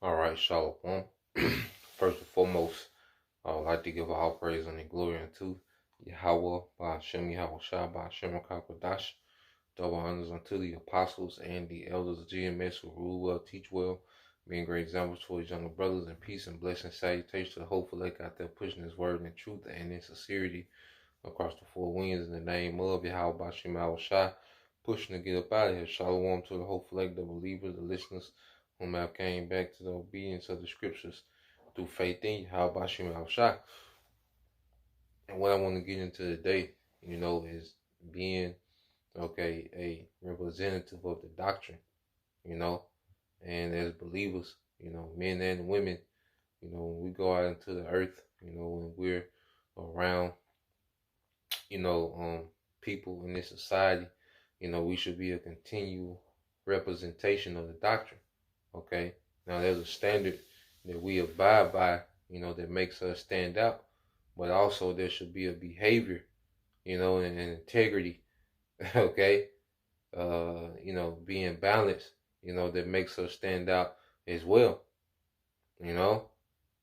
All right, Shalom. First and foremost, I would like to give all praise and glory unto Yahweh, by Hashem Yahweh Shah, by Hashem Akakwadash. Double honors unto the apostles and the elders of GMS who rule well, teach well, being great examples for his younger brothers, and peace and blessing salutations to the hopeful elect out there pushing his word in truth and in sincerity across the four winds in the name of Yahweh, by Hashem Yahweh Shah, pushing to get up out of here. Shalom to the hopeful elect, the believers, the listeners, whom have came back to the obedience of the scriptures through faith in Yahweh Bashim Al Shah. And what I want to get into today, is being, a representative of the doctrine, and as believers, men and women, when we go out into the earth, when we're around, people in this society, we should be a continual representation of the doctrine. Okay, now there's a standard that we abide by, that makes us stand out, but also there should be a behavior, and integrity, okay, being balanced, that makes us stand out as well,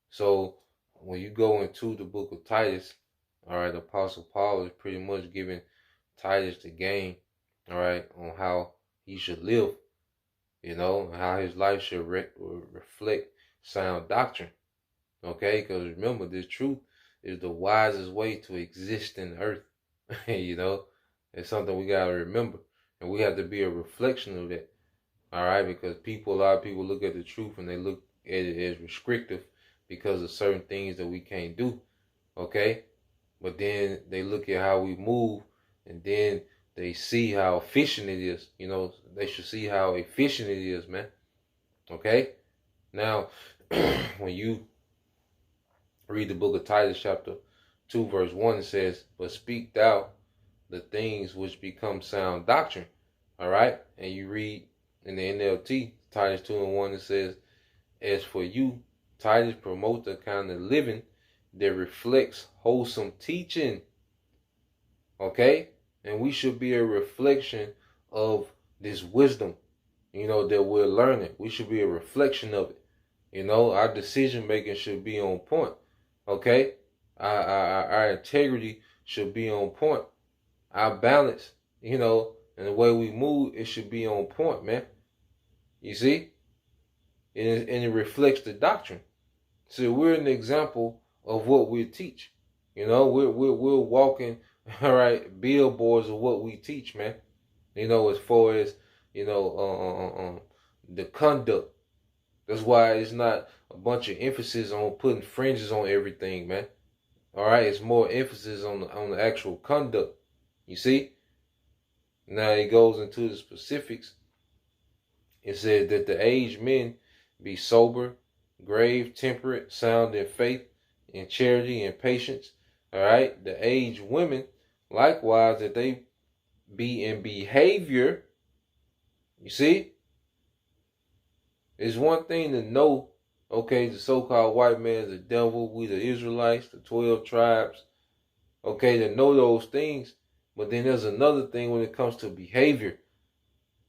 So when you go into the book of Titus, all right, Apostle Paul is pretty much giving Titus the game, all right, on how he should live. How his life should reflect sound doctrine. Okay, because remember, this truth is the wisest way to exist in the earth. It's something we got to remember. And we have to be a reflection of that. All right, because a lot of people look at the truth and they look at it as restrictive because of certain things that we can't do. Okay, but then they look at how we move, and then they see how efficient it is. They should see how efficient it is, man. Okay? Now, when you read the book of Titus, chapter 2, verse 1, it says, "But speak thou the things which become sound doctrine." All right? And you read in the NLT, Titus 2 and 1, it says, "As for you, Titus, promote the kind of living that reflects wholesome teaching." Okay? And we should be a reflection of this wisdom, that we're learning. We should be a reflection of it. Our decision making should be on point. Okay? Our integrity should be on point. Our balance, and the way we move, it should be on point, man. You see? And it reflects the doctrine. So we're an example of what we teach. We're walking, all right, billboards of what we teach, man. As far as, the conduct. That's why it's not a bunch of emphasis on putting fringes on everything, man. All right, it's more emphasis on the actual conduct. You see? Now it goes into the specifics. It says that the aged men be sober, grave, temperate, sound in faith, in charity, and patience. All right, the aged women, likewise, that they be in behavior. You see, it's one thing to know, okay, the so-called white man is the devil, we the Israelites, the 12 tribes, okay, to know those things. But then there's another thing when it comes to behavior,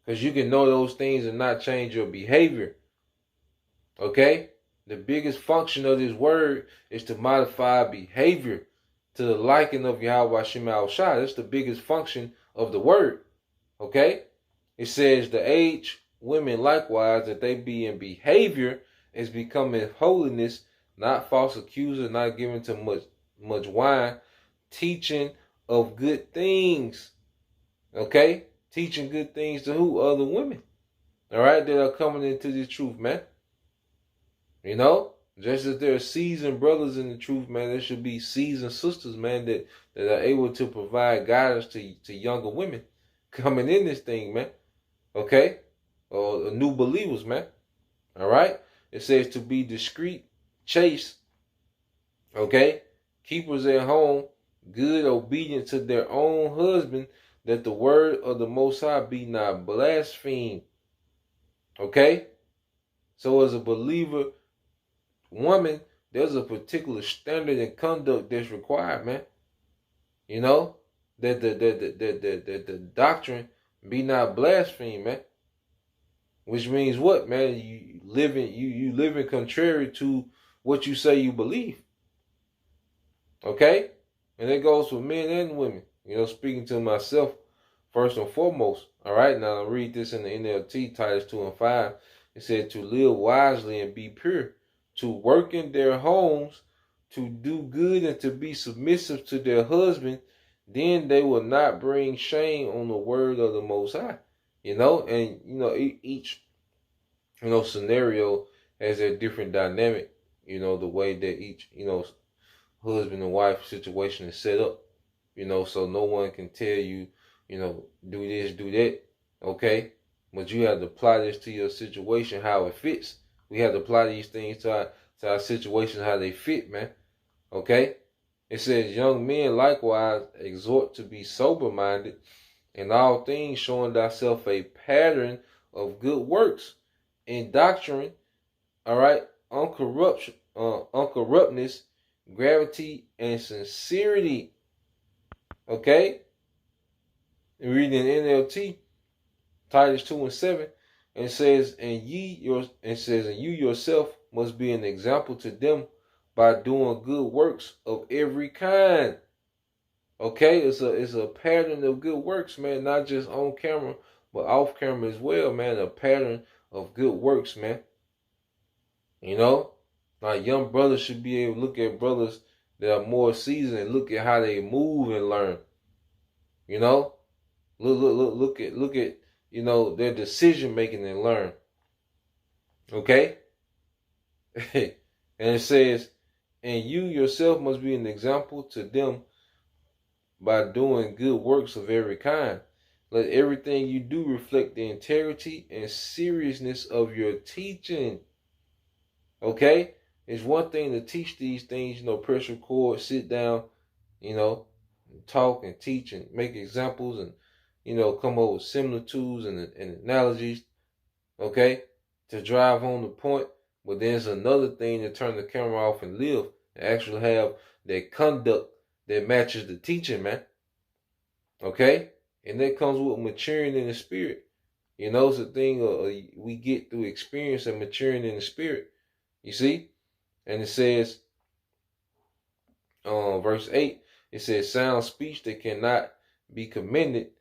because you can know those things and not change your behavior. Okay, the biggest function of this word is to modify behavior to the liking of Yahweh Hashem Al Shah. That's the biggest function of the word. Okay? It says the aged women likewise, that they be in behavior is becoming holiness, not false accuser, not given to much wine, teaching of good things. Okay? Teaching good things to who? Other women. All right? That are coming into this truth, man. Just as there are seasoned brothers in the truth, man, there should be seasoned sisters, man, that are able to provide guidance to younger women coming in this thing, man. Okay? Or new believers, man. All right? It says to be discreet, chaste, okay? Keepers at home, good, obedient to their own husband, that the word of the Most High be not blasphemed. Okay? So as a believer woman, there's a particular standard and conduct that's required, man. That the doctrine be not blasphemed, man. Which means what, man? You living contrary to what you say you believe. Okay? And it goes for men and women. Speaking to myself first and foremost. All right, now I read this in the NLT, Titus 2 and 5. It said to live wisely and be pure, to work in their homes, to do good and to be submissive to their husband, then they will not bring shame on the word of the Most High. And each scenario has a different dynamic. The way that each husband and wife situation is set up. So no one can tell you, do this, do that. Okay? But you have to apply this to your situation, how it fits. We have to apply these things to our situation, how they fit, man. Okay? It says, young men likewise exhort to be sober-minded, in all things showing thyself a pattern of good works, in doctrine, all right, uncorruptness, gravity, and sincerity. Okay? Reading NLT, Titus 2 and 7, and says, and you yourself must be an example to them by doing good works of every kind. Okay, it's a pattern of good works, man, not just on camera, but off camera as well, man. A pattern of good works, man. Now young brothers should be able to look at brothers that are more seasoned and look at how they move and learn. Look at their decision making and learn. Okay? And it says, and you yourself must be an example to them by doing good works of every kind. Let everything you do reflect the integrity and seriousness of your teaching. Okay? It's one thing to teach these things, press record, sit down, talk and teach and make examples and, come up with similitudes and analogies, okay, to drive home the point. But then it's another thing to turn the camera off and live and actually have that conduct that matches the teaching, man. Okay? And that comes with maturing in the spirit. It's a thing we get through experience and maturing in the spirit. You see? And it says, verse 8, it says, sound speech that cannot be commended,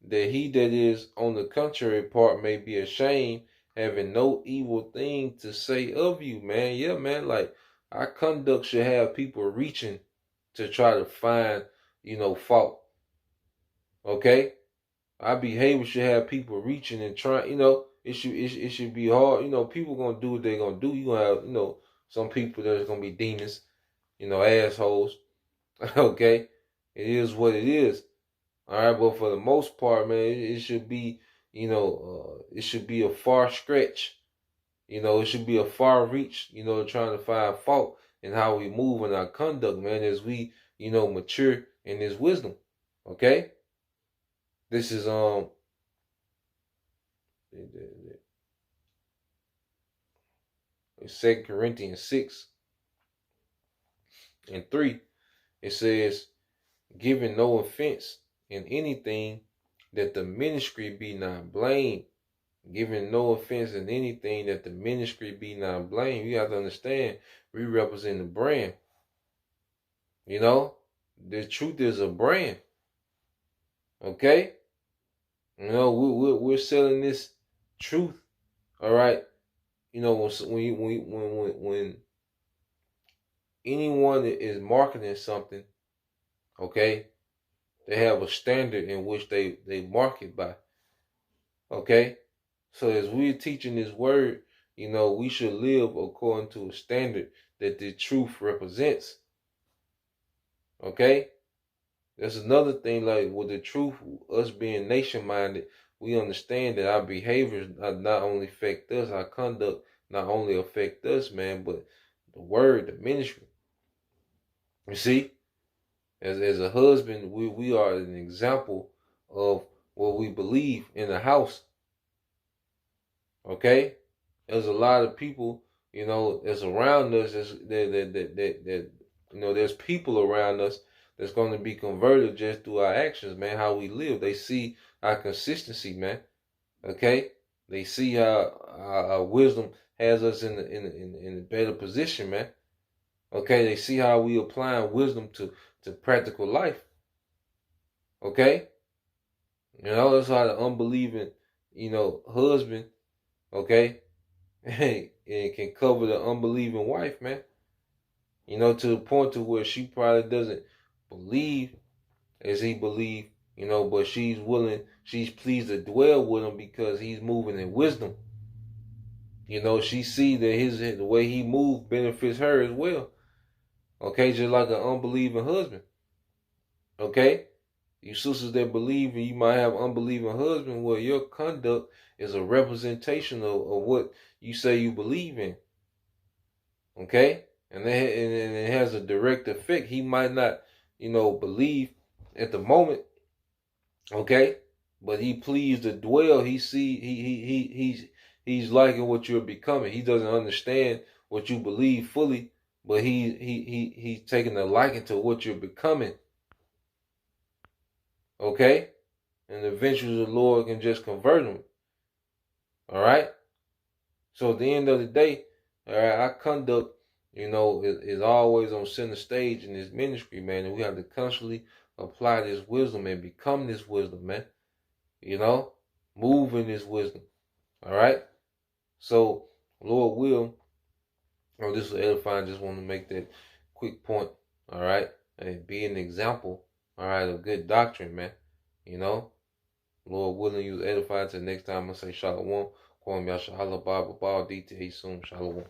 that he that is on the contrary part may be ashamed, having no evil thing to say of you, man. Yeah, man, like our conduct should have people reaching to try to find, fault. Okay? Our behavior should have people reaching and trying, it should be hard. People gonna do what they're gonna do. You gonna have, some people that's gonna be demons, assholes. Okay? It is what it is. All right, but for the most part, man, it should be, it should be a far stretch. It should be a far reach, trying to find fault in how we move in our conduct, man, as we, mature in this wisdom. Okay? This is 2 Corinthians 6 and 3. It says, giving no offense in anything, that the ministry be not blamed. Giving no offense in anything, that the ministry be not blamed. You have to understand, we represent the brand. The truth is a brand. Okay? We're selling this truth. All right? When anyone is marketing something, okay, they have a standard in which they market by. Okay? So as we're teaching this word, we should live according to a standard that the truth represents. Okay? That's another thing, like with the truth, us being nation-minded, we understand that our behaviors not only affect us, our conduct not only affect us, man, but the word, the ministry. You see? As a husband, we are an example of what we believe in the house. Okay? There's a lot of people, that's around us, there's people around us that's going to be converted just through our actions, man, how we live. They see our consistency, man. Okay? They see how our wisdom has us in a better position, man. Okay, they see how we applying wisdom to practical life. Okay, that's how the unbelieving, husband, okay, it can cover the unbelieving wife, man. To the point to where she probably doesn't believe as he believed, but she's pleased to dwell with him because he's moving in wisdom. She see that the way he moves benefits her as well. Okay, just like an unbelieving husband. Okay, you sisters that believe and you might have unbelieving husband, well, your conduct is a representation of what you say you believe in. Okay, and it has a direct effect. He might not, believe at the moment. Okay, but he pleased to dwell. He's liking what you're becoming. He doesn't understand what you believe fully, but he's taking a liking to what you're becoming. Okay, and eventually the Lord can just convert him. All right. So at the end of the day, all right, our conduct, is always on center stage in this ministry, man, and we have to constantly apply this wisdom and become this wisdom, man. Move in this wisdom. All right. So, Lord will, this is edifying. Just want to make that quick point. All right. And be an example. All right. Of good doctrine, man. Lord willing, you edify. Till next time, I say shalom. Kwam Yasha Halabah, Babal, DTA soon. Shalom.